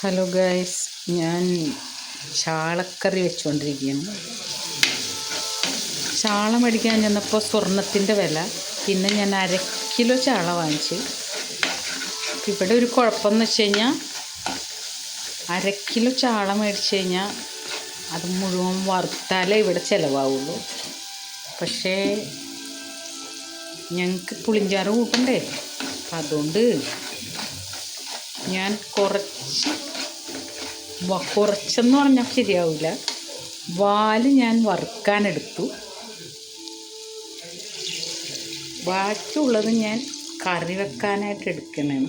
Hello guys, ഞാൻ ചാളക്കറി വെച്ചുകൊണ്ടിരിക്കുകയാണ്. ചാള മേടിക്കാൻ ചെന്നപ്പോൾ സ്വർണത്തിൻ്റെ വില. പിന്നെ ഞാൻ 1/2 കിലോ ചാള വാങ്ങിച്ച്. ഇവിടെ ഒരു കുഴപ്പമെന്ന് വെച്ച് കഴിഞ്ഞാൽ 1/2 കിലോ ചാള മേടിച്ച് കഴിഞ്ഞാൽ അത് മുഴുവൻ വറുത്താലേ ഇവിടെ ചിലവാകുള്ളൂ. പക്ഷേ ഞങ്ങൾക്ക് പുളിഞ്ചാറ് കൂട്ടണ്ടേ, അപ്പം അതുകൊണ്ട് ഞാൻ കുറച്ചെന്ന് പറഞ്ഞാൽ ശരിയാവില്ല, വാല് ഞാൻ വറുക്കാനെടുത്തു. ബാക്കിയുള്ളത് ഞാൻ കറി വെക്കാനായിട്ട് എടുക്കണം.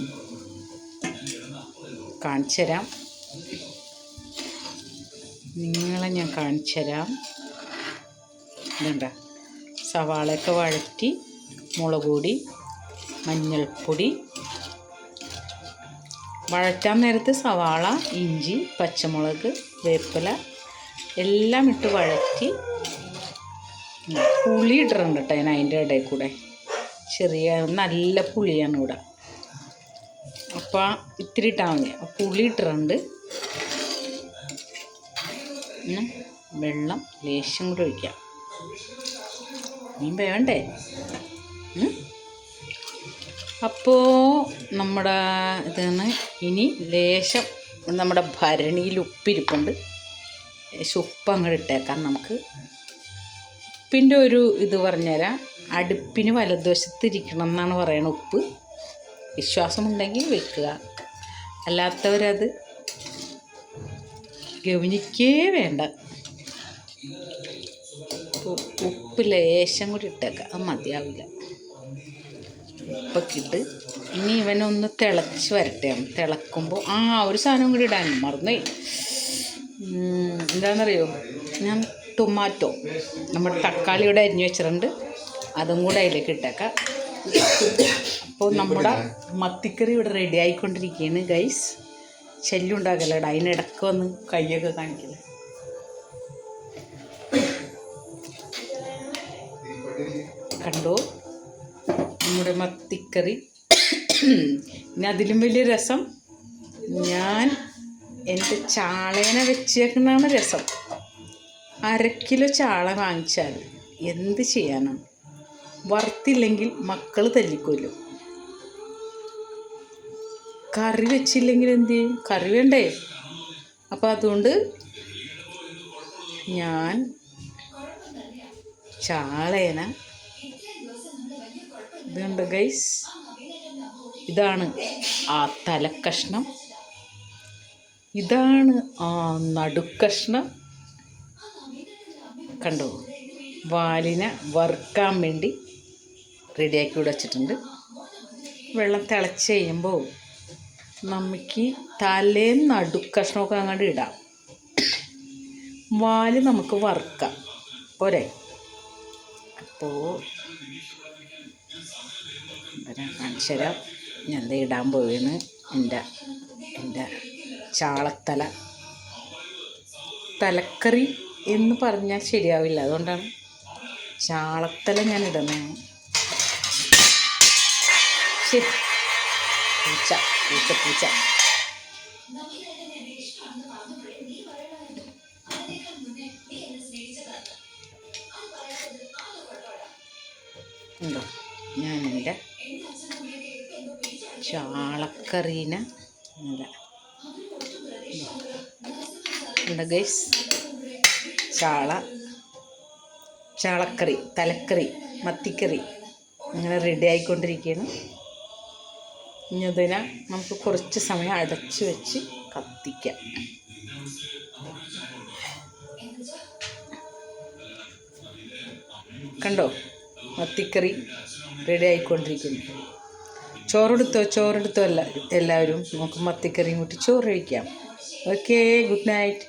കാണിച്ചു തരാം, നിങ്ങളെ ഞാൻ കാണിച്ചു തരാം. ഇതുണ്ട, സവാളയൊക്കെ വഴറ്റി, മുളക് പൊടി, മഞ്ഞൾപ്പൊടി, വഴറ്റാൻ നേരത്ത് സവാള, ഇഞ്ചി, പച്ചമുളക്, വേപ്പില എല്ലാം ഇട്ട് വഴറ്റി. പുളി ഇട്ടിട്ടുണ്ട് കേട്ടോ ഞാൻ അതിൻ്റെ ഇടയിൽ കൂടെ. ചെറിയ നല്ല പുളിയാണ് ഇവിടെ, അപ്പോൾ ഇത്തിരി ഇട്ടാൽ മതി. പുളി ഇട്ടിട്ടുണ്ട്. വെള്ളം ലേശം കൂടെ ഒഴിക്കാം. മീൻ വേണ്ടേ? അപ്പോൾ നമ്മുടെ ഇതാണ്. ഇനി ലേശം നമ്മുടെ ഭരണിയിൽ ഉപ്പിരിപ്പുണ്ട്. ലേശം ഉപ്പ് അങ്ങോട്ട് ഇട്ടേക്കാം. നമുക്ക് ഉപ്പിൻ്റെ ഒരു ഇത് പറഞ്ഞുതരാം. അടുപ്പിന് വലതുവശത്തിരിക്കണം എന്നാണ് പറയണത്. ഉപ്പ് വിശ്വാസമുണ്ടെങ്കിൽ വെക്കുക, അല്ലാത്തവരത് ഗവനിക്കേ വേണ്ട. ഉപ്പ് ലേശം കൂടി ഇട്ടേക്കാം, അത് മതിയാവില്ല. ഉപ്പൊക്കെ ഇട്ട് ഇനി ഇവനൊന്ന് തിളച്ച് വരട്ടെ. തിളക്കുമ്പോൾ ഒരു സാധനം കൂടി ഇടാൻ മറന്നുപോയി. എന്താണെന്നറിയോ, ഞാൻ ടൊമാറ്റോ, നമ്മുടെ തക്കാളിയുടെ അരിഞ്ഞ് വെച്ചിട്ടുണ്ട്, അതും കൂടെ അതിലേക്ക് ഇട്ടേക്കാം. അപ്പോൾ നമ്മുടെ മത്തിക്കറി ഇവിടെ റെഡി ആയിക്കൊണ്ടിരിക്കുകയാണ് ഗൈസ്. ശല്യം ഉണ്ടാക്കല്ലേടാ, അതിനിടയ്ക്ക് വന്ന് കൈയൊക്കെ കാണിക്കില്ല. കണ്ടോ നമ്മുടെ മത്തിക്കറി. ഇനി അതിലും വലിയ രസം, ഞാൻ എൻ്റെ ചാളേനെ വെച്ചേക്കുന്നതാണ് രസം. 1/2 കിലോ ചാള വാങ്ങിച്ചാൽ എന്ത് ചെയ്യാനാണ്? വറുത്തില്ലെങ്കിൽ മക്കൾ തല്ലിക്കൊല്ലും. കറി വെച്ചില്ലെങ്കിൽ എന്ത് ചെയ്യും? കറി വേണ്ടേ? അപ്പോൾ അതുകൊണ്ട് ഞാൻ ചാളേനെ, ഇതുണ്ട് ഗൈസ്, ഇതാണ് ആ തലക്കഷ്ണം, ഇതാണ് ആ നടുക്കഷ്ണം. കണ്ടോ, വാലിനെ വറുക്കാൻ വേണ്ടി റെഡിയാക്കി വെച്ചിട്ടുണ്ട്. വെള്ളം തിളച്ച് കഴിയുമ്പോൾ നമുക്ക് തലേം നടുക്കഷ്ണമൊക്കെ അങ്ങോട്ട് ഇടാം. വാല് നമുക്ക് വറുക്കാം, പോരെ? അപ്പോൾ കാണിച്ചു തരാം. ഞാൻ ദേ ഇടാൻ പോവുകയാണ് എൻ്റെ ചാളത്തല. തലക്കറി എന്ന് പറഞ്ഞാൽ ശരിയാവില്ല, അതുകൊണ്ടാണ് ചാളത്തല ഞാൻ ഇടുന്നത്. ശരി, പൂച്ച പൂച്ച പൂച്ച. ഉണ്ടോ, ഞാൻ എൻ്റെ ചാളക്കറീനെ ഉണ്ട് ഗൈസ്. ചാളക്കറി, തലക്കറി, മത്തിക്കറി അങ്ങനെ റെഡി ആയിക്കൊണ്ടിരിക്കുകയാണ്. ഇനി അതിനെ നമുക്ക് കുറച്ച് സമയം അടച്ച് വെച്ച് കത്തിക്കാം. കണ്ടോ, മത്തിക്കറി റെഡി ആയിക്കൊണ്ടിരിക്കുന്നു. ചോറെടുത്തോ എല്ലാവരും. നമുക്ക് മത്തിക്കറിയും കൂട്ടി ചോറ് കഴിക്കാം. Okay, good night.